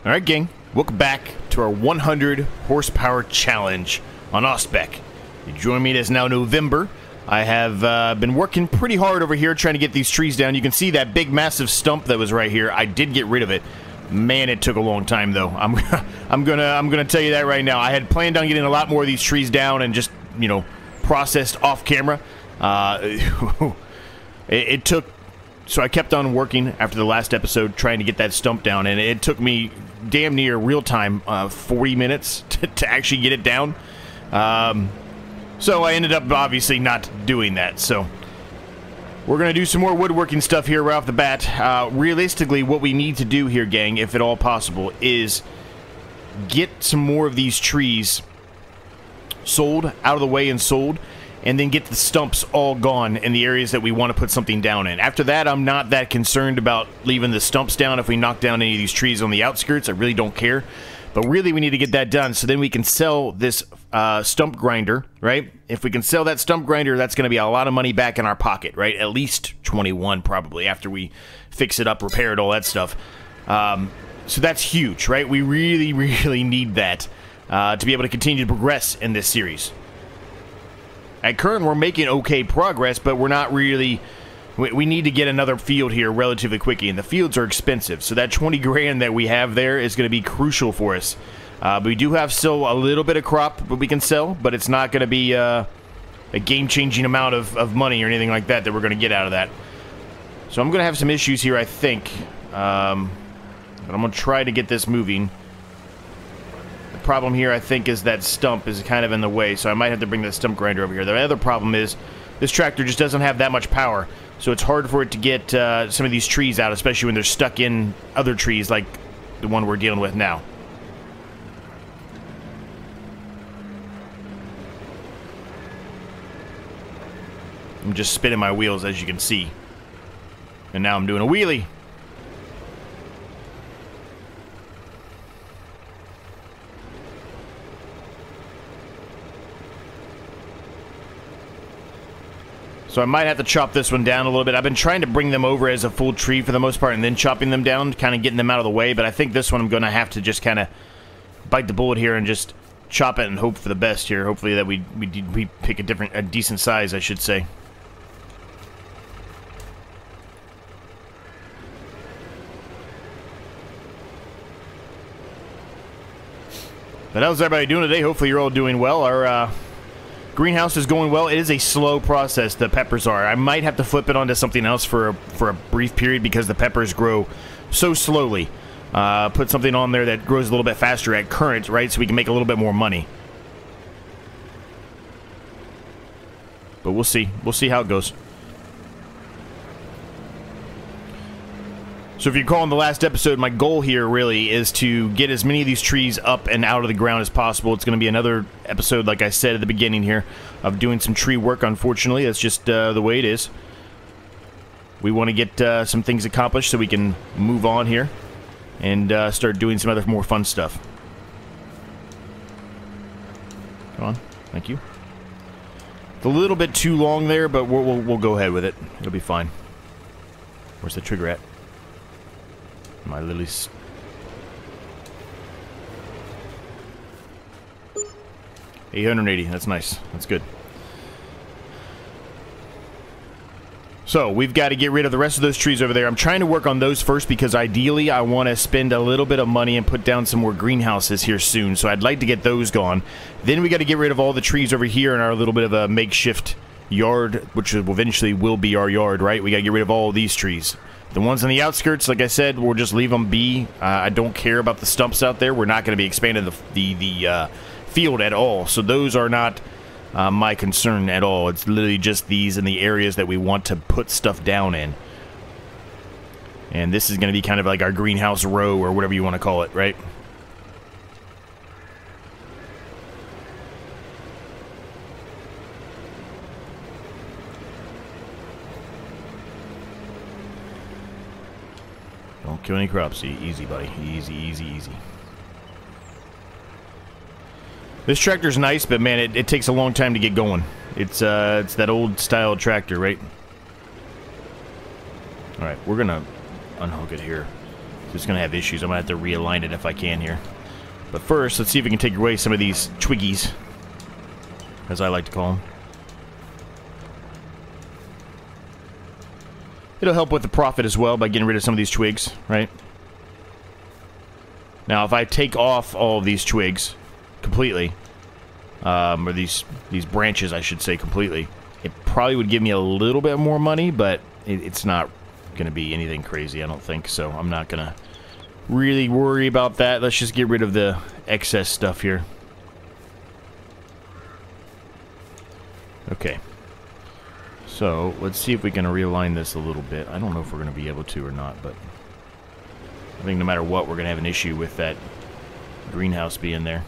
Alright, gang, welcome back to our 100 horsepower challenge on Ostbeck. You join me, it is now November. I have been working pretty hard over here trying to get these trees down. You can see that big massive stump that was right here. I did get rid of it. Man, it took a long time though. I'm gonna tell you that right now. I had planned on getting a lot more of these trees down and just, you know, processed off camera. It took, so I kept on working after the last episode trying to get that stump down, and it took me damn near real time 40 minutes to actually get it down. So I ended up obviously not doing that. So we're going to do some more woodworking stuff here right off the bat. Realistically, what we need to do here, gang, if at all possible, is get some more of these trees sold, out of the way and sold, and then get the stumps all gone in the areas that we want to put something down in. After that, I'm not that concerned about leaving the stumps down. If we knock down any of these trees on the outskirts, I really don't care. But really, we need to get that done so then we can sell this stump grinder, right? If we can sell that stump grinder, that's going to be a lot of money back in our pocket, right? At least 21 probably after we fix it up, repair it, all that stuff. So that's huge, right? We really, really need that to be able to continue to progress in this series. At current, we're making okay progress, but we're not really... We need to get another field here relatively quickly, and the fields are expensive. So that 20 grand that we have there is going to be crucial for us. But we do have still a little bit of crop that we can sell, but it's not going to be a game-changing amount of money or anything like that we're going to get out of that. So I'm going to have some issues here, I think. But I'm going to try to get this moving. The problem here, I think, is that stump is kind of in the way, so I might have to bring the stump grinder over here. The other problem is this tractor just doesn't have that much power, so it's hard for it to get some of these trees out, especially when they're stuck in other trees like the one we're dealing with now. I'm just spinning my wheels, as you can see. And now I'm doing a wheelie. So I might have to chop this one down a little bit. I've been trying to bring them over as a full tree for the most part and then chopping them down, kind of getting them out of the way. But I think this one I'm going to have to just kind of bite the bullet here and just chop it and hope for the best here. Hopefully that we pick a decent size, I should say. But how's everybody doing today? Hopefully you're all doing well. Our greenhouse is going well. It is a slow process, the peppers are. I might have to flip it onto something else for a brief period because the peppers grow so slowly. Put something on there that grows a little bit faster at current, right, so we can make a little bit more money. But we'll see. We'll see how it goes. So if you recall in the last episode, my goal here really is to get as many of these trees up and out of the ground as possible. It's going to be another episode, like I said at the beginning here, of doing some tree work, unfortunately. That's just the way it is. We want to get some things accomplished so we can move on here and start doing some other more fun stuff. Come on. Thank you. It's a little bit too long there, but we'll go ahead with it. It'll be fine. Where's the trigger at? My lilies. $880. That's nice. That's good. So we've got to get rid of the rest of those trees over there. I'm trying to work on those first because ideally I want to spend a little bit of money and put down some more greenhouses here soon. So I'd like to get those gone. Then we got to get rid of all the trees over here in our little bit of a makeshift yard, which eventually will be our yard, right? We got to get rid of all of these trees. The ones on the outskirts, like I said, we'll just leave them be. I don't care about the stumps out there. We're not going to be expanding the field at all. So those are not my concern at all. It's literally just these in the areas that we want to put stuff down in. And this is going to be kind of like our greenhouse row or whatever you want to call it, right? Don't kill any crops. Easy, buddy. Easy, easy, easy. This tractor's nice, but man, it takes a long time to get going. It's that old style tractor, right? All right, we're gonna unhook it here. It's going to have issues. I'm going to have to realign it if I can here. But first, let's see if we can take away some of these twiggies, as I like to call them. It'll help with the profit as well by getting rid of some of these twigs, right? Now, if I take off all of these twigs completely, or these branches, I should say, completely, it probably would give me a little bit more money, but it's not going to be anything crazy, I don't think. So I'm not going to really worry about that. Let's just get rid of the excess stuff here. Okay. So let's see if we can realign this a little bit. I don't know if we're going to be able to or not, but I think no matter what, we're going to have an issue with that greenhouse being there.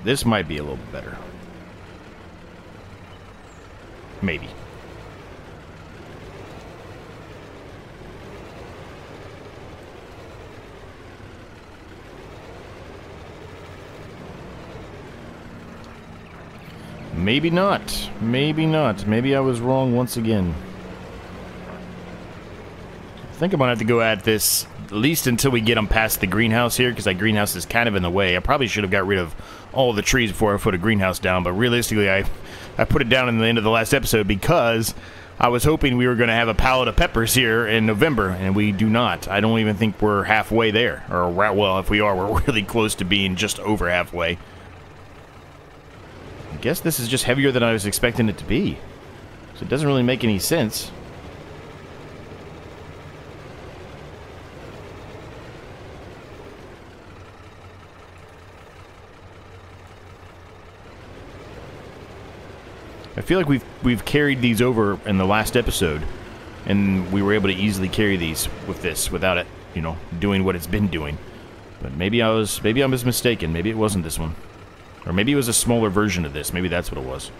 This might be a little bit better. Maybe. Maybe not. Maybe not. Maybe I was wrong once again. I think I'm gonna have to go at this at least until we get them past the greenhouse here, because that greenhouse is kind of in the way. I probably should have got rid of all the trees before I put a greenhouse down, but realistically I put it down in the end of the last episode because I was hoping we were going to have a pallet of peppers here in November, and we do not. I don't even think we're halfway there. Or, well, if we are, we're really close to being just over halfway. I guess this is just heavier than I was expecting it to be. So it doesn't really make any sense. I feel like we've carried these over in the last episode, and we were able to easily carry these with this without it, you know, doing what it's been doing. But maybe I was mistaken. Maybe it wasn't this one, or maybe it was a smaller version of this. Maybe that's what it was.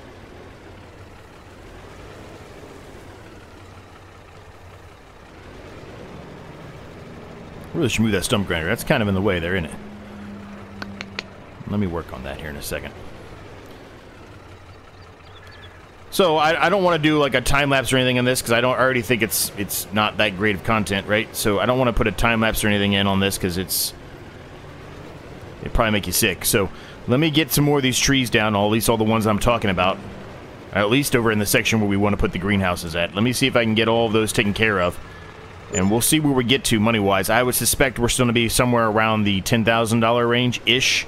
Really should move that stump grinder. That's kind of in the way there, isn't it? Let me work on that here in a second. So I don't want to do like a time lapse or anything in this because I already think it's not that great of content, right? So I don't want to put a time lapse or anything in on this because it'd probably make you sick. So let me get some more of these trees down, or at least all the ones I'm talking about, at least over in the section where we want to put the greenhouses at. Let me see if I can get all of those taken care of, and we'll see where we get to money wise. I would suspect we're still going to be somewhere around the $10,000 range ish.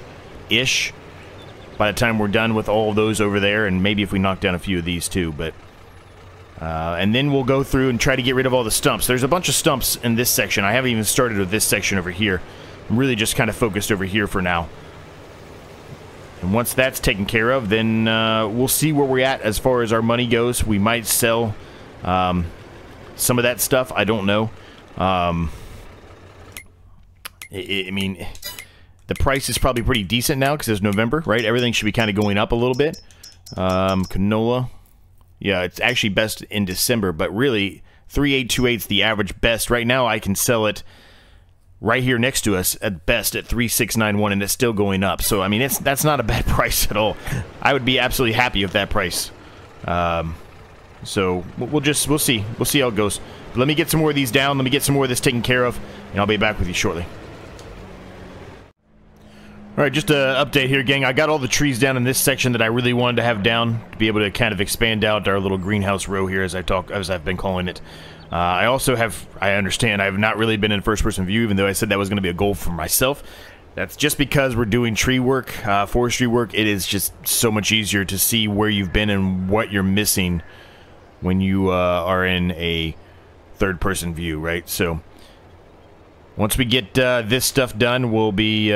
By the time we're done with all of those over there, and maybe if we knock down a few of these too, but and then we'll go through and try to get rid of all the stumps. There's a bunch of stumps in this section. I haven't even started with this section over here. I'm really just kind of focused over here for now. And once that's taken care of, then we'll see where we're at as far as our money goes. We might sell some of that stuff. I don't know. I mean, the price is probably pretty decent now because it's November, right? Everything should be kind of going up a little bit. Canola. Yeah, it's actually best in December, but really, 3828 is the average best. Right now, I can sell it right here next to us at best at 3691, and it's still going up. So, I mean, that's not a bad price at all. I would be absolutely happy with that price. So, we'll see. We'll see how it goes. But let me get some more of these down. Let me get some more of this taken care of, and I'll be back with you shortly. Alright, just an update here, gang. I got all the trees down in this section that I really wanted to have down to be able to kind of expand out our little greenhouse row here as I've been calling it. I also have, I understand, I have not really been in first-person view, even though I said that was going to be a goal for myself. That's just because we're doing tree work, forestry work. It is just so much easier to see where you've been and what you're missing when you are in a third-person view, right? So, once we get this stuff done, we'll be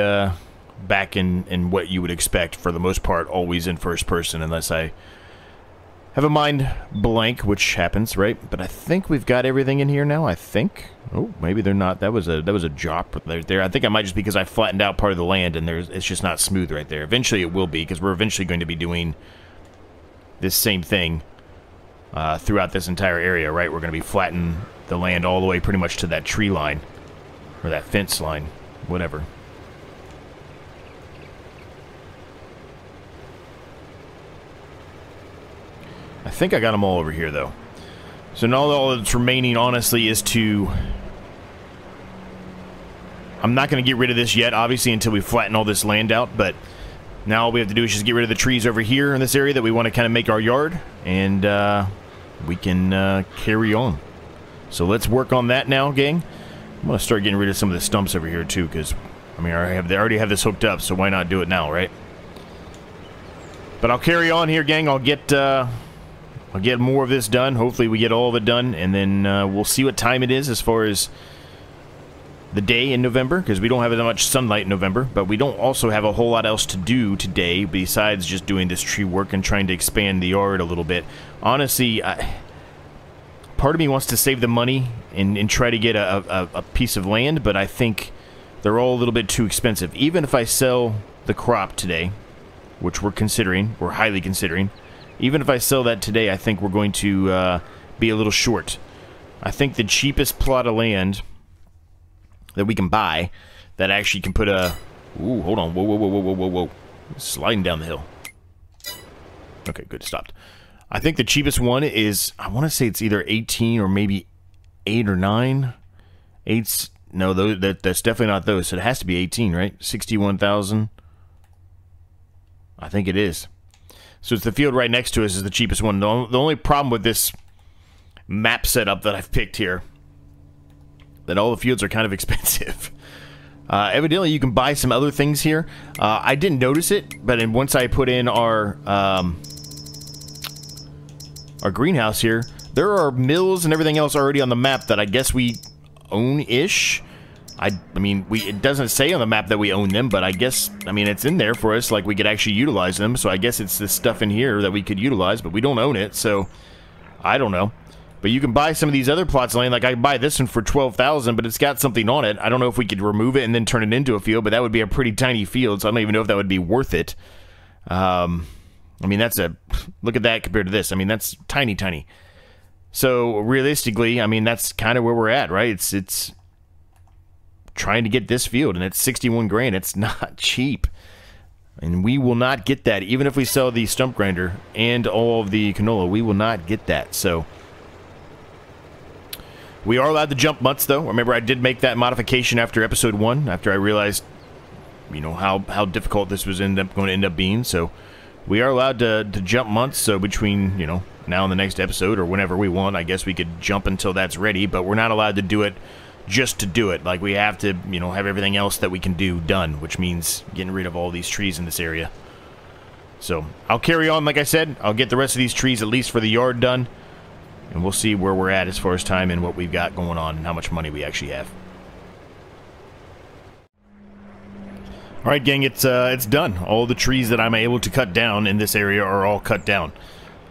back in what you would expect, for the most part, always in first person, unless I have a mind blank, which happens, right? But I think we've got everything in here now, I think. Oh, maybe they're not. That was a drop right there. I think I might just because I flattened out part of the land and it's just not smooth right there. Eventually it will be, because we're eventually going to be doing this same thing throughout this entire area, right? We're going to be flattening the land all the way pretty much to that tree line, or that fence line, whatever. I think I got them all over here, though. So now all that's remaining, honestly, is to... I'm not going to get rid of this yet, obviously, until we flatten all this land out, but now all we have to do is just get rid of the trees over here in this area that we want to kind of make our yard, and we can carry on. So let's work on that now, gang. I'm going to start getting rid of some of the stumps over here, too, because, I mean, they already have this hooked up, so why not do it now, right? But I'll carry on here, gang. I'll get more of this done. Hopefully we get all of it done, and then we'll see what time it is as far as the day in November, because we don't have that much sunlight in November, but we don't also have a whole lot else to do today besides just doing this tree work and trying to expand the yard a little bit. Honestly, part of me wants to save the money and try to get a piece of land, but I think they're all a little bit too expensive. Even if I sell the crop today, which we're highly considering, even if I sell that today, I think we're going to be a little short. I think the cheapest plot of land that we can buy that actually can put a... Ooh, hold on. Whoa, whoa, whoa, whoa, whoa, whoa, whoa. Sliding down the hill. Okay, good. Stopped. I think the cheapest one is... I want to say it's either 18 or maybe 8 or 9. 8's... No, that's definitely not those. So it has to be 18, right? 61,000. I think it is. So it's the field right next to us is the cheapest one. The only problem with this map setup that I've picked here, that all the fields are kind of expensive. Evidently, you can buy some other things here. I didn't notice it, but once I put in our greenhouse here, there are mills and everything else already on the map that I guess we own-ish. I mean, it doesn't say on the map that we own them, but I guess, I mean, it's in there for us, like we could actually utilize them, so I guess it's this stuff in here that we could utilize, but we don't own it, so I don't know. But you can buy some of these other plots of land, like I could buy this one for 12,000, but it's got something on it. I don't know if we could remove it and then turn it into a field, but that would be a pretty tiny field, so I don't even know if that would be worth it. I mean, look at that compared to this. I mean, that's tiny, tiny. So, realistically, I mean, that's kind of where we're at, right? It's trying to get this field, and it's 61 grand. It's not cheap. And we will not get that. Even if we sell the stump grinder and all of the canola, we will not get that. So, we are allowed to jump months, though. Remember, I did make that modification after episode 1, after I realized, you know, how difficult this was going to end up being. So, we are allowed to jump months. So, between, you know, now and the next episode, or whenever we want, I guess we could jump until that's ready. But we're not allowed to do it just to do it. Like, we have to, you know, have everything else that we can do done, which means getting rid of all these trees in this area. So, I'll carry on, like I said. I'll get the rest of these trees, at least for the yard, done. And we'll see where we're at as far as time and what we've got going on and how much money we actually have. Alright, gang, it's done. All the trees that I'm able to cut down in this area are all cut down.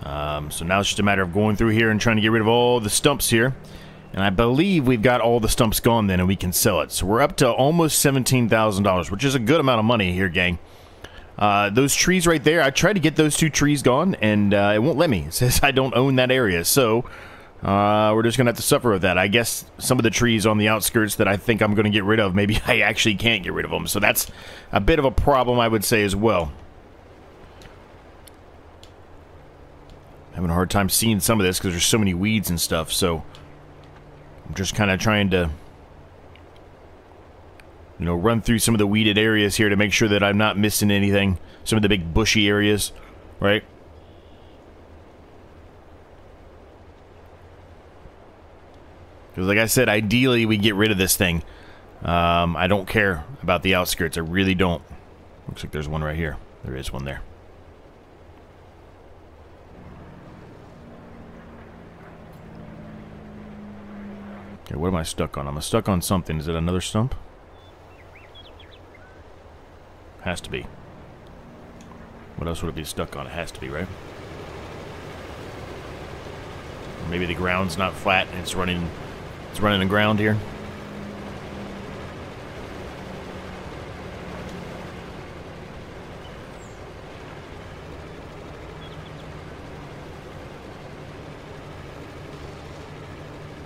So now it's just a matter of going through here and trying to get rid of all the stumps here. And I believe we've got all the stumps gone then, and we can sell it. So we're up to almost $17,000, which is a good amount of money here, gang. Those trees right there, I tried to get those 2 trees gone, and it won't let me. It says I don't own that area, so we're just going to have to suffer with that. I guess some of the trees on the outskirts that I think I'm going to get rid of, maybe I actually can't get rid of them. So that's a bit of a problem, I would say, as well. Having a hard time seeing some of this because there's so many weeds and stuff, so I'm just kind of trying to, you know, run through some of the weeded areas here to make sure that I'm not missing anything. Some of the big bushy areas, right? Because like I said, ideally we get rid of this thing. I don't care about the outskirts. I really don't. Looks like there's one right here. There is one there. Okay, what am I stuck on? I'm stuck on something. Is it another stump? Has to be. What else would it be stuck on? It has to be, right? Or maybe the ground's not flat and it's running the ground here.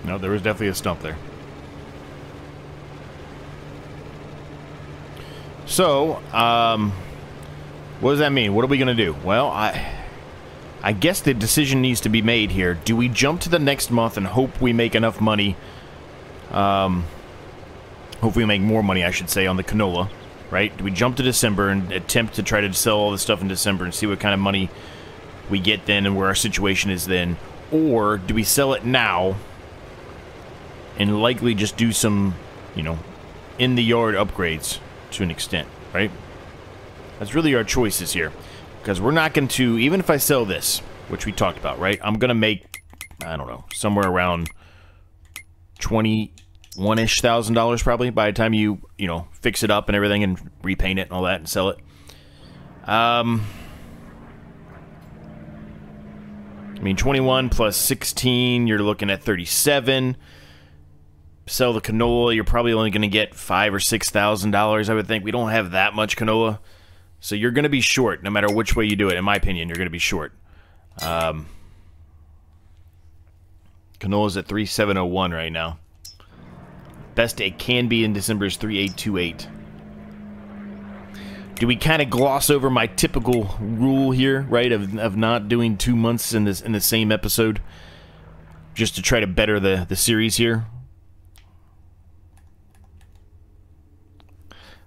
No, there was definitely a stump there. So, what does that mean? What are we going to do? Well, I guess the decision needs to be made here. Do we jump to the next month and hope we make enough money? Hope we make more money, I should say, on the canola, right? Do we jump to December and attempt to try to sell all this stuff in December and see what kind of money we get then and where our situation is then? Or do we sell it now and likely just do some, you know, in-the-yard upgrades to an extent, right? That's really our choices here. Because we're not going to, even if I sell this, which we talked about, right? I'm going to make, I don't know, somewhere around $21,000-ish probably by the time you know, fix it up and everything and repaint it and all that and sell it. I mean, 21 plus 16, you're looking at 37. Sell the canola, you're probably only going to get $5,000 or $6,000, I would think. We don't have that much canola. So you're going to be short, no matter which way you do it. In my opinion, you're going to be short. Canola's at 3,701 right now. Best it can be in December is 3,828. Do we kind of gloss over my typical rule here, right, of not doing 2 months in the same episode, just to try to better the series here?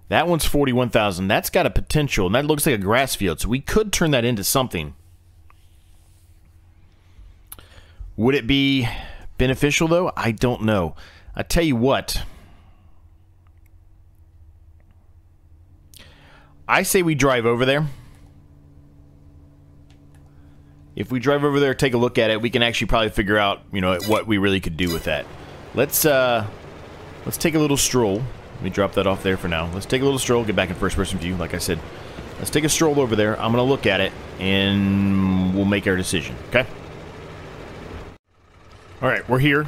That one's 41,000. That's got a potential, and that looks like a grass field, so we could turn that into something. Would it be beneficial, though? I don't know. I tell you what. I say we drive over there. If we drive over there, take a look at it, we can actually probably figure out, you know, what we really could do with that. Let's take a little stroll. Let me drop that off there for now. Let's take a little stroll, get back in first-person view, like I said. Let's take a stroll over there. I'm going to look at it, and we'll make our decision, okay? All right, we're here.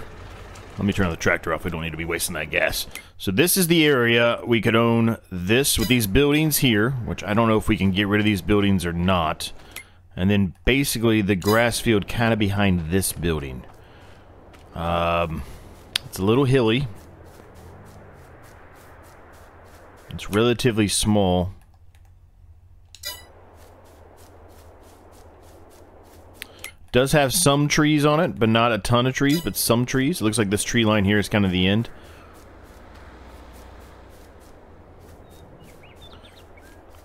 Let me turn the tractor off. We don't need to be wasting that gas. So this is the area we could own this with these buildings here, which I don't know if we can get rid of these buildings or not. And then basically the grass field kind of behind this building. It's a little hilly. It's relatively small. Does have some trees on it, but not a ton of trees, but some trees. It looks like this tree line here is kind of the end.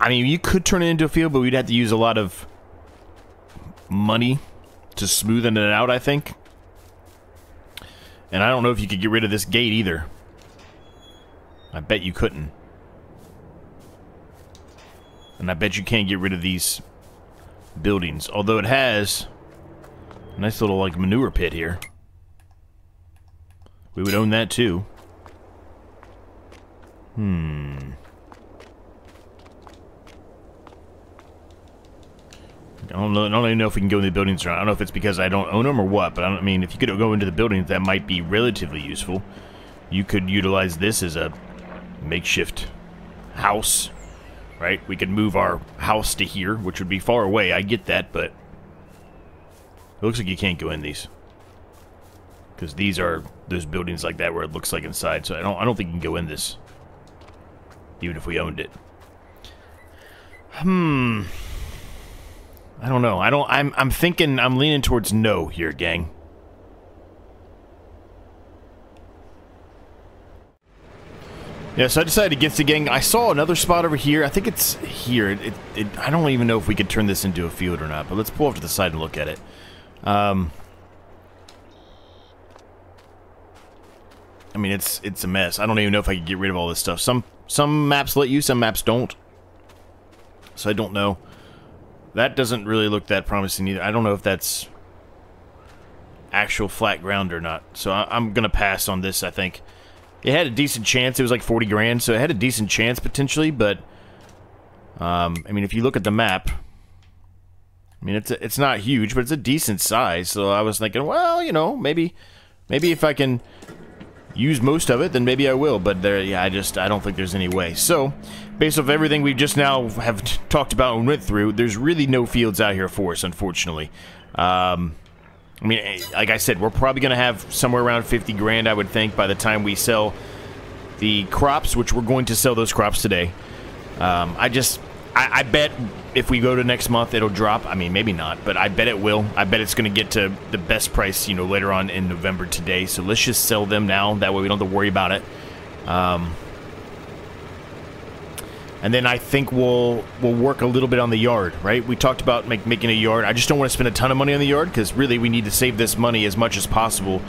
I mean, you could turn it into a field, but we'd have to use a lot of money to smoothen it out, I think. And I don't know if you could get rid of this gate either. I bet you couldn't. And I bet you can't get rid of these buildings. Although it has a nice little, like, manure pit here. We would own that, too. I don't even know if we can go in the buildings or not. I don't know if it's because I don't own them or what, but I mean, if you could go into the buildings, that might be relatively useful. You could utilize this as a makeshift house, right? We could move our house to here, which would be far away. I get that, but it looks like you can't go in these. Because these are those buildings like that where it looks like inside, so I don't think you can go in this. Even if we owned it. I don't know. I'm thinking, I'm leaning towards no here, gang. Yeah, so I decided against the gang. I saw another spot over here. I think it's here. I don't even know if we could turn this into a field or not, but let's pull off to the side and look at it. I mean, it's a mess. I don't even know if I could get rid of all this stuff. Some maps let you, some maps don't. So I don't know. That doesn't really look that promising either. I don't know if that's actual flat ground or not. So I'm going to pass on this, I think. It had a decent chance. It was like 40 grand, so it had a decent chance potentially, but I mean, if you look at the map, I mean, it's not huge, but it's a decent size. So I was thinking, well, you know, maybe if I can use most of it, then maybe I will. But there, yeah, I don't think there's any way. So, based off everything we just now have talked about and went through, there's really no fields out here for us, unfortunately. I mean, like I said, we're probably going to have somewhere around 50 grand, I would think, by the time we sell the crops, which we're going to sell those crops today. I bet if we go to next month, it'll drop. I mean, maybe not, but I bet it will. I bet it's going to get to the best price, you know, later on in November today. So let's just sell them now. That way we don't have to worry about it. And then I think we'll work a little bit on the yard, right? We talked about making a yard. I just don't want to spend a ton of money on the yard because really we need to save this money as much as possible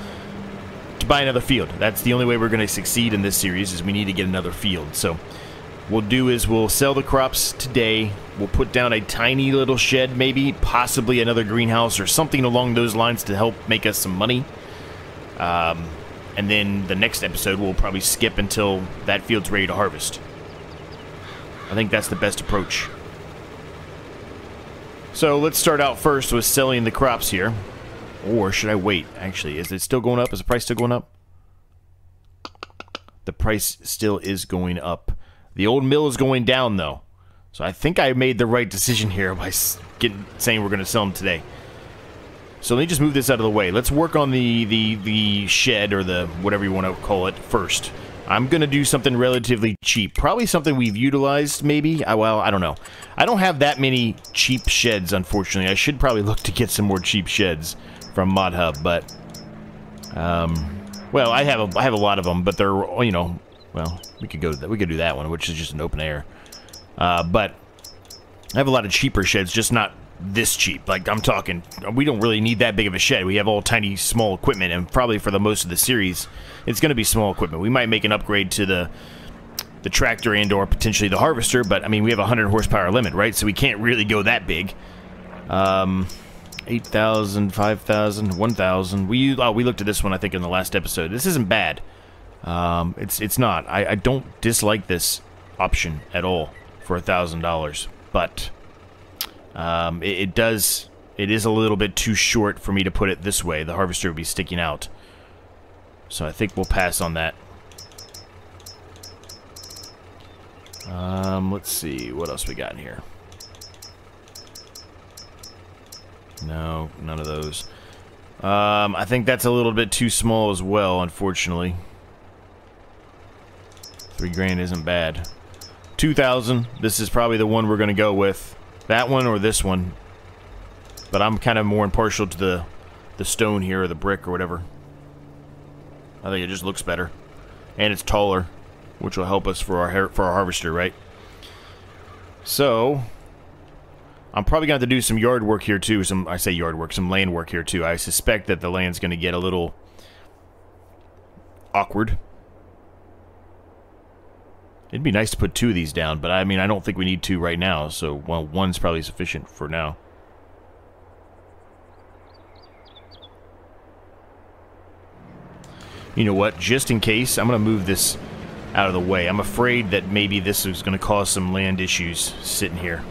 to buy another field. That's the only way we're going to succeed in this series is we need to get another field. So what we'll do is we'll sell the crops today. We'll put down a tiny little shed, maybe, possibly another greenhouse or something along those lines to help make us some money. And then the next episode we'll probably skip until that field's ready to harvest. I think that's the best approach. So let's start out first with selling the crops here. Or should I wait? Actually, is it still going up? Is the price still going up? The price still is going up. The old mill is going down, though. So I think I made the right decision here by saying we're going to sell them today. So let me just move this out of the way. Let's work on the shed, or the whatever you want to call it, first. I'm going to do something relatively cheap. Probably something we've utilized, maybe. Well, I don't know. I don't have that many cheap sheds, unfortunately. I should probably look to get some more cheap sheds from Mod Hub, but... well, I have a lot of them, but they're, you know... Well, we could do that one, which is just an open air. But I have a lot of cheaper sheds, just not this cheap. Like, I'm talking... We don't really need that big of a shed. We have all tiny, small equipment, and probably for the most of the series... It's going to be small equipment. We might make an upgrade to the tractor and or potentially the harvester, but I mean, we have a 100 horsepower limit, right? So we can't really go that big. 8,000, 5,000, 1,000. We looked at this one, I think, in the last episode. This isn't bad. It's not. I don't dislike this option at all for $1,000, but it is a little bit too short for me to put it this way. The harvester would be sticking out. So I think we'll pass on that. Let's see. What else we got in here? No, none of those. I think that's a little bit too small as well, unfortunately. 3 grand isn't bad. 2,000. This is probably the one we're going to go with. That one or this one. But I'm kind of more impartial to the stone here, or the brick, or whatever. I think it just looks better. And it's taller, which will help us for our harvester, right? So, I'm probably going to have to do some yard work here, too. I say yard work, some land work here, too. I suspect that the land's going to get a little awkward. It'd be nice to put 2 of these down, but I mean, I don't think we need 2 right now. So, well, 1's probably sufficient for now. You know what? Just in case, I'm going to move this out of the way. I'm afraid that maybe this is going to cause some land issues sitting here.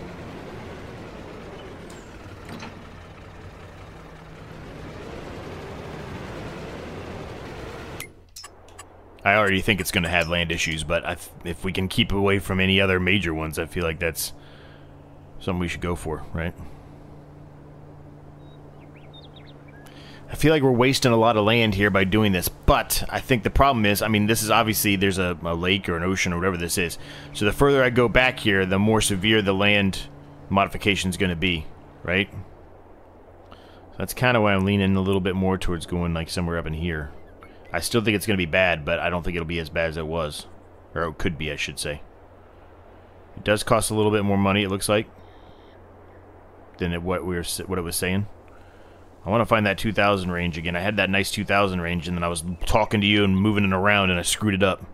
I already think it's going to have land issues, but if we can keep away from any other major ones, I feel like that's something we should go for, right? I feel like we're wasting a lot of land here by doing this, but I think the problem is, I mean, this is obviously, there's a lake or an ocean or whatever this is. So the further I go back here, the more severe the land modification is going to be, right? So that's kind of why I'm leaning a little bit more towards going like somewhere up in here. I still think it's going to be bad, but I don't think it'll be as bad as it was. Or it could be, I should say. It does cost a little bit more money, it looks like, than what it was saying. I want to find that 2,000 range again. I had that nice 2,000 range, and then I was talking to you and moving it around, and I screwed it up.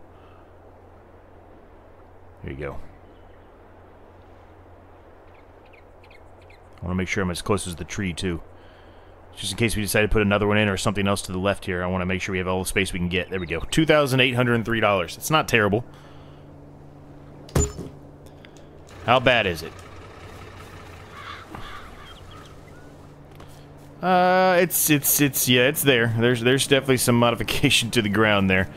There you go. I want to make sure I'm as close as the tree, too. Just in case we decide to put another one in or something else to the left here, I want to make sure we have all the space we can get. There we go. $2,803. It's not terrible. How bad is it? Yeah, it's there. There's definitely some modification to the ground there.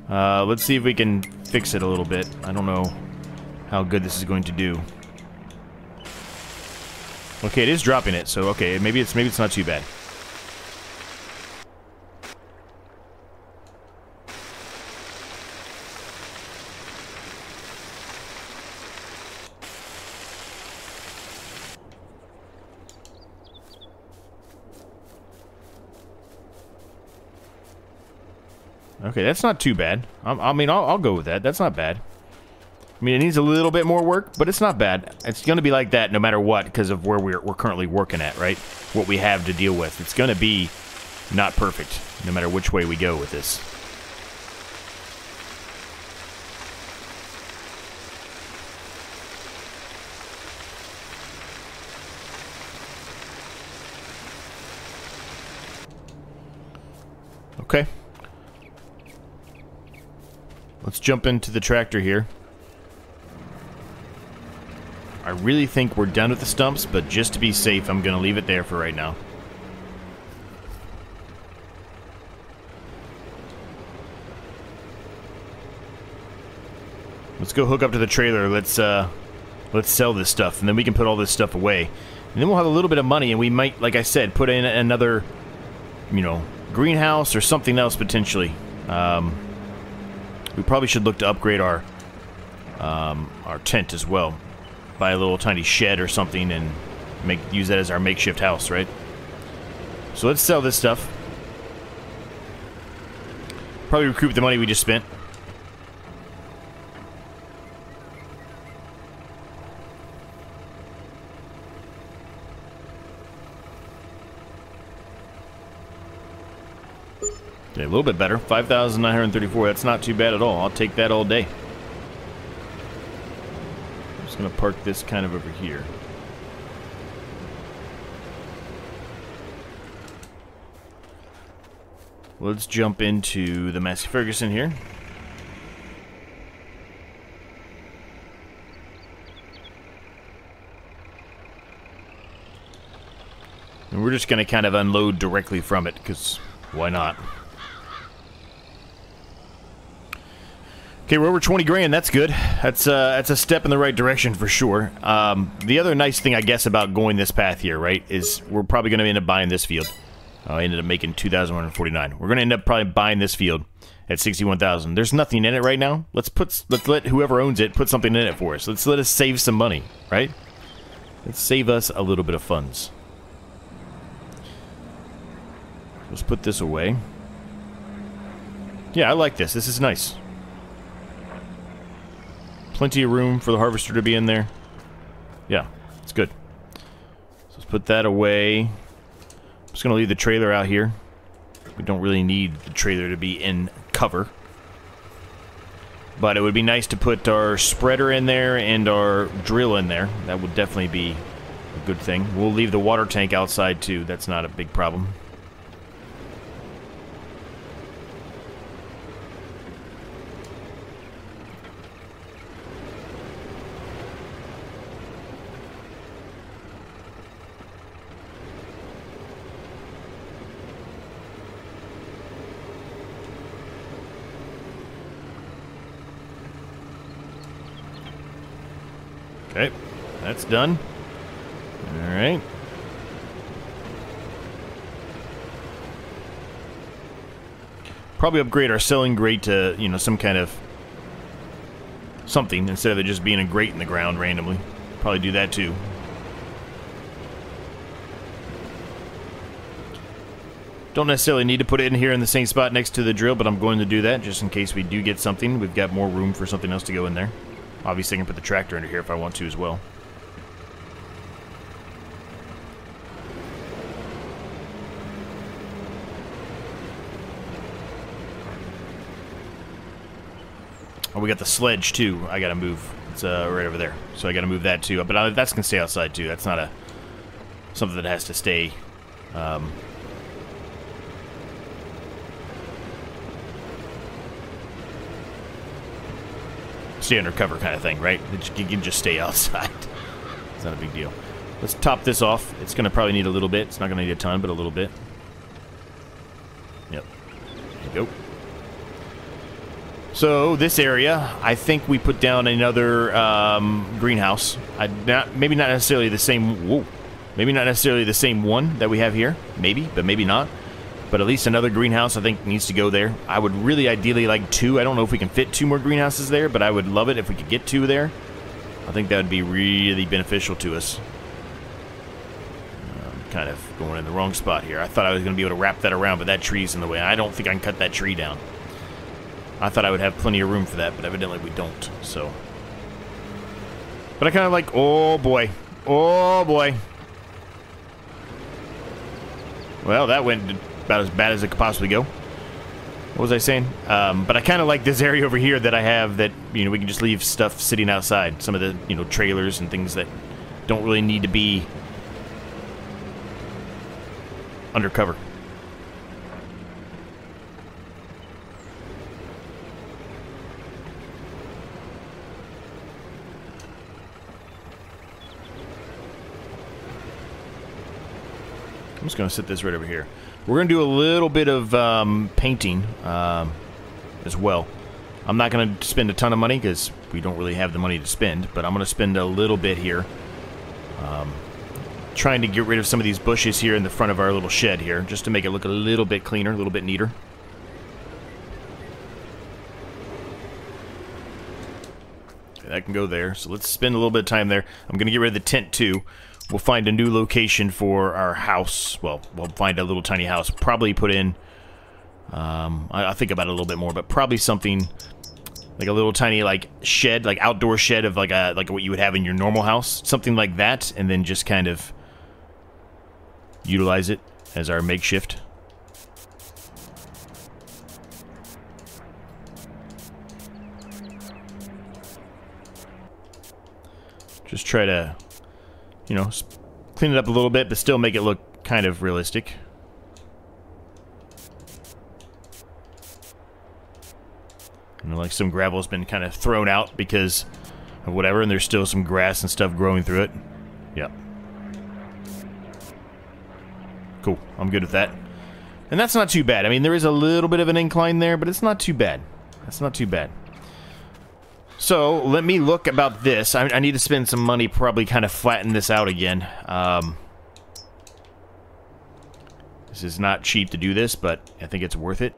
Let's see if we can fix it a little bit. I don't know how good this is going to do. Okay, it is dropping it, so okay, maybe it's not too bad. Okay, that's not too bad. I mean, I'll go with that. That's not bad. I mean, it needs a little bit more work, but it's not bad. It's going to be like that no matter what because of where we're currently working at, right? What we have to deal with. It's going to be not perfect no matter which way we go with this. Okay. Let's jump into the tractor here. I really think we're done with the stumps, but just to be safe, I'm going to leave it there for right now. Let's go hook up to the trailer. Let's sell this stuff, and then we can put all this stuff away. And then we'll have a little bit of money, and we might, like I said, put in another, you know, greenhouse or something else potentially. We probably should look to upgrade our tent as well. Buy a little tiny shed or something and use that as our makeshift house, right? So let's sell this stuff. Probably recoup the money we just spent. Okay, a little bit better. 5,934. That's not too bad at all. I'll take that all day. I'm just going to park this kind of over here. Let's jump into the Massey Ferguson here. And we're just going to kind of unload directly from it, because why not? Okay, we're over 20 grand. That's good. That's a step in the right direction for sure. The other nice thing, I guess, about going this path here, right, is we're probably going to end up buying this field. I ended up making 2,149. We're going to end up probably buying this field at 61,000. There's nothing in it right now. Let's let whoever owns it put something in it for us. Let us save some money, right? Let's save us a little bit of funds. Let's put this away. Yeah, I like this. This is nice. Plenty of room for the harvester to be in there. Yeah, it's good. So let's put that away. I'm just going to leave the trailer out here. We don't really need the trailer to be in cover. But it would be nice to put our spreader in there and our drill in there. That would definitely be a good thing. We'll leave the water tank outside too. That's not a big problem. Okay, that's done. Alright. Probably upgrade our selling grate to, you know, some kind of something instead of it just being a grate in the ground randomly. Probably do that too. Don't necessarily need to put it in here in the same spot next to the drill, but I'm going to do that just in case we do get something. We've got more room for something else to go in there. Obviously, I can put the tractor under here if I want to as well. Oh, we got the sledge, too. I gotta move. It's right over there. So I gotta move that, too. But that's gonna stay outside, too. That's not something that has to stay... stay undercover kind of thing, right? You can just stay outside. It's not a big deal. Let's top this off. It's going to probably need a little bit. It's not going to need a ton, but a little bit. Yep. There you go. So, this area, I think we put down another greenhouse. Maybe not necessarily the same... Whoa. Maybe not necessarily the same one that we have here. Maybe, but maybe not. But at least another greenhouse, I think, needs to go there. I would really ideally like 2. I don't know if we can fit 2 more greenhouses there, but I would love it if we could get 2 there. I think that would be really beneficial to us. I'm kind of going in the wrong spot here. I thought I was going to be able to wrap that around, but that tree's in the way. I don't think I can cut that tree down. I thought I would have plenty of room for that, but evidently we don't, so. But I kind of like, oh boy. Oh boy. Well, that went about as bad as it could possibly go. What was I saying? But I kind of like this area over here that I have that, you know, we can just leave stuff sitting outside. Some of the, you know, trailers and things that don't really need to be undercover. I'm just going to sit this right over here. We're going to do a little bit of painting as well. I'm not going to spend a ton of money because we don't really have the money to spend, but I'm going to spend a little bit here. Trying to get rid of some of these bushes here in the front of our little shed here, just to make it look a little bit cleaner, a little bit neater. Okay, that can go there, so let's spend a little bit of time there. I'm going to get rid of the tent too. We'll find a new location for our house. Well, we'll find a little tiny house. Probably put in, I'll think about it a little bit more, but probably something like a little tiny like shed, like outdoor shed of like what you would have in your normal house. Something like that, and then just kind of utilize it as our makeshift. Just try to, you know, clean it up a little bit, but still make it look kind of realistic. You know, like some gravel's been kind of thrown out because of whatever, and there's still some grass and stuff growing through it. Yep. Cool. I'm good with that. And that's not too bad. I mean, there is a little bit of an incline there, but it's not too bad. That's not too bad. So, let me look about this. I need to spend some money, probably kind of flatten this out again. This is not cheap to do this, but I think it's worth it.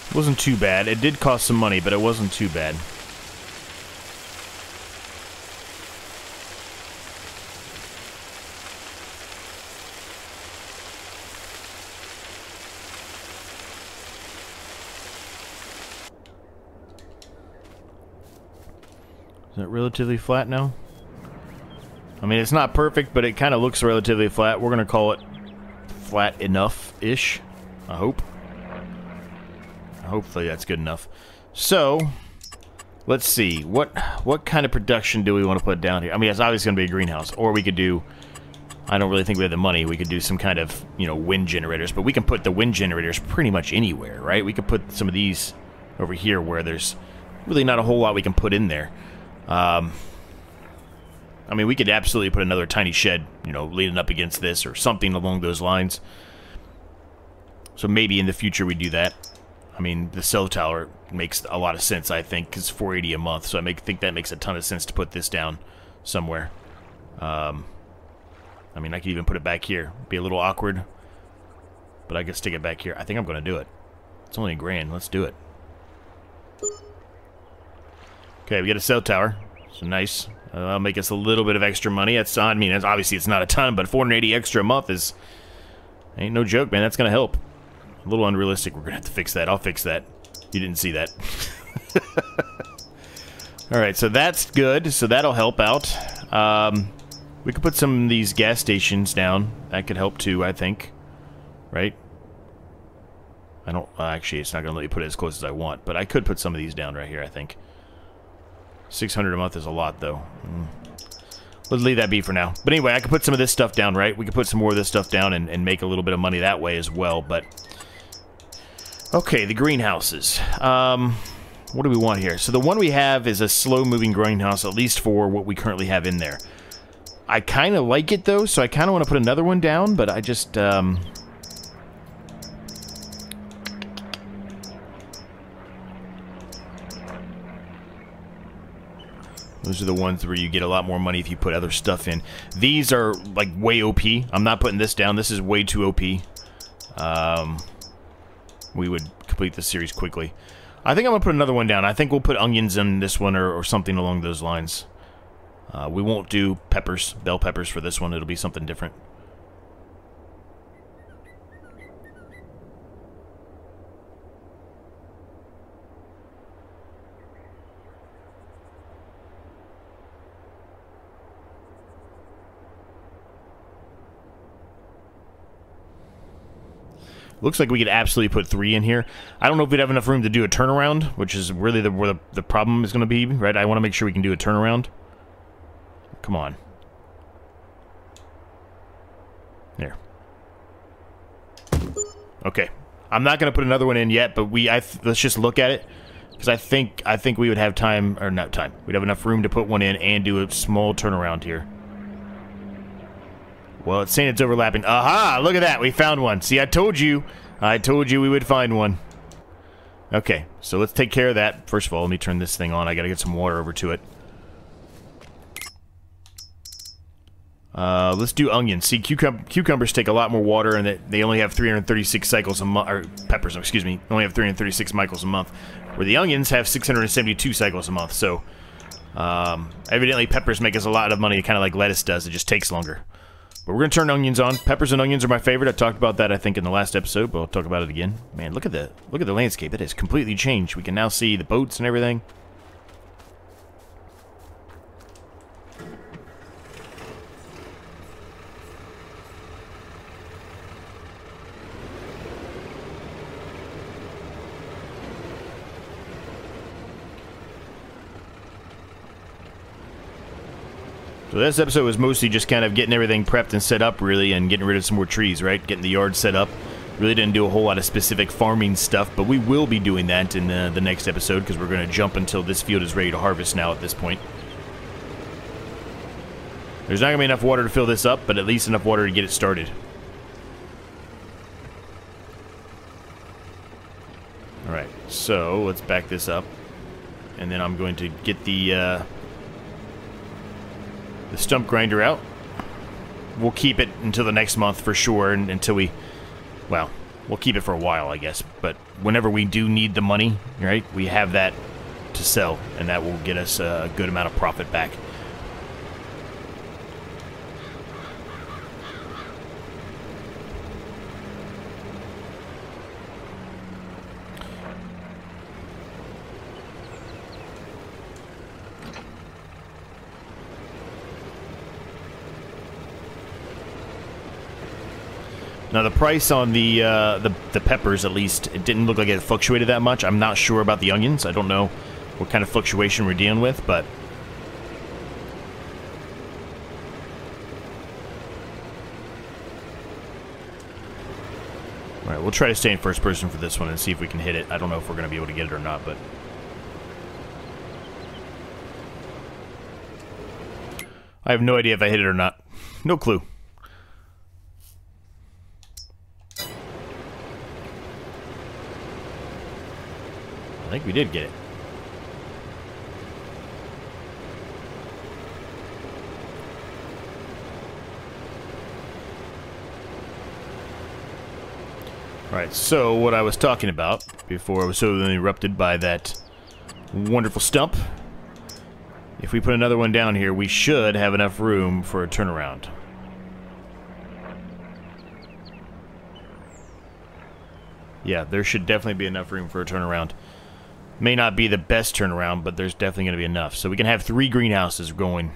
It wasn't too bad. It did cost some money, but it wasn't too bad. Is it relatively flat now? I mean, it's not perfect, but it kind of looks relatively flat. We're going to call it flat enough-ish, I hope. Hopefully that's good enough. So, let's see. What kind of production do we want to put down here? I mean, it's obviously going to be a greenhouse. Or we could do... I don't really think we have the money. We could do some kind of, you know, wind generators. But we can put the wind generators pretty much anywhere, right? We could put some of these over here where there's really not a whole lot we can put in there. I mean, we could absolutely put another tiny shed, you know, leaning up against this or something along those lines. So maybe in the future we do that. I mean, the cell tower makes a lot of sense, I think, because it's $480 a month, so I think that makes a ton of sense to put this down somewhere. I mean, I could even put it back here. Be a little awkward, but I could stick it back here. I think I'm going to do it. It's only $1,000. Let's do it. Okay, we got a cell tower. So nice. That'll make us a little bit of extra money. That's, I mean, obviously it's not a ton, but $480 extra a month is... ain't no joke, man. That's going to help. A little unrealistic. We're going to have to fix that. I'll fix that. You didn't see that. Alright, so that's good. So that'll help out. We could put some of these gas stations down. That could help too, I think. Right? I don't... actually, it's not going to let me put it as close as I want. But I could put some of these down right here, I think. $600 a month is a lot, though. Let's leave that be for now. But anyway, I could put some of this stuff down, right? We could put some more of this stuff down and make a little bit of money that way as well, but... okay, the greenhouses. What do we want here? So the one we have is a slow-moving greenhouse, at least for what we currently have in there. I kind of like it, though, so I kind of want to put another one down, but I just... Those are the ones where you get a lot more money if you put other stuff in. These are, like, way OP. I'm not putting this down. This is way too OP. We would complete this series quickly. I think I'm going to put another one down. I think we'll put onions in this one or something along those lines. We won't do peppers, bell peppers for this one. It'll be something different. Looks like we could absolutely put 3 in here. I don't know if we'd have enough room to do a turnaround, which is really where the problem is going to be, right? I want to make sure we can do a turnaround. Come on. There. Okay. I'm not going to put another one in yet, but let's just look at it. Because I think we would have time, or not time. We'd have enough room to put one in and do a small turnaround here. Well, it's saying it's overlapping. Aha! Look at that. We found one. See, I told you. I told you we would find one. Okay, so let's take care of that. First of all, let me turn this thing on. I gotta get some water over to it. Let's do onions. See, cucumbers take a lot more water, and they only have 336 cycles a month. Or peppers, excuse me, only have 336 cycles a month. Where the onions have 672 cycles a month. So, evidently, peppers make us a lot of money, kind of like lettuce does. It just takes longer. But we're going to turn onions on. Peppers and onions are my favorite. I talked about that, I think, in the last episode, but I'll talk about it again. Man, look at the landscape. It has completely changed. We can now see the boats and everything. So this episode was mostly just kind of getting everything prepped and set up, really, and getting rid of some more trees, right? Getting the yard set up. Really didn't do a whole lot of specific farming stuff, but we will be doing that in the next episode, because we're going to jump until this field is ready to harvest now at this point. There's not going to be enough water to fill this up, but at least enough water to get it started. Alright, so let's back this up. And then I'm going to get the stump grinder out. We'll keep it until the next month for sure, and until well, we'll keep it for a while, I guess. But whenever we do need the money, right, we have that to sell, and that will get us a good amount of profit back. Now the price on the peppers, at least, it didn't look like it fluctuated that much. I'm not sure about the onions. I don't know what kind of fluctuation we're dealing with, but alright, we'll try to stay in first person for this one and see if we can hit it. I don't know if we're going to be able to get it or not, but I have no idea if I hit it or not. No clue. I think we did get it. Alright, so what I was talking about before I was so interrupted by that wonderful stump. If we put another one down here, we should have enough room for a turnaround. Yeah, there should definitely be enough room for a turnaround. May not be the best turnaround, but there's definitely going to be enough. So we can have 3 greenhouses going.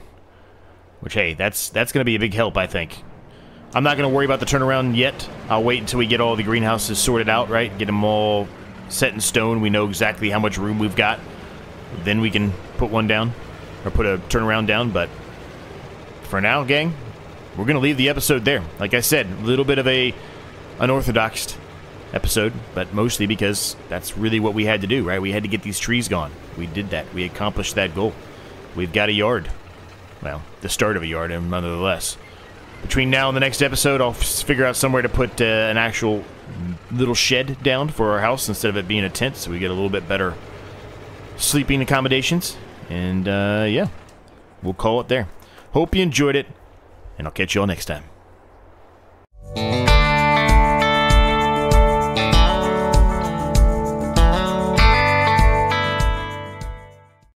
Which, hey, that's going to be a big help, I think. I'm not going to worry about the turnaround yet. I'll wait until we get all the greenhouses sorted out, right? Get them all set in stone. We know exactly how much room we've got. Then we can put one down. Or put a turnaround down, but for now, gang, we're going to leave the episode there. Like I said, a little bit of a unorthodox episode, but mostly because that's really what we had to do, right? We had to get these trees gone. We did that. We accomplished that goal. We've got a yard. Well, the start of a yard, nonetheless. Between now and the next episode, I'll figure out somewhere to put an actual little shed down for our house instead of it being a tent, so we get a little bit better sleeping accommodations. And, yeah. we'll call it there. Hope you enjoyed it, and I'll catch you all next time.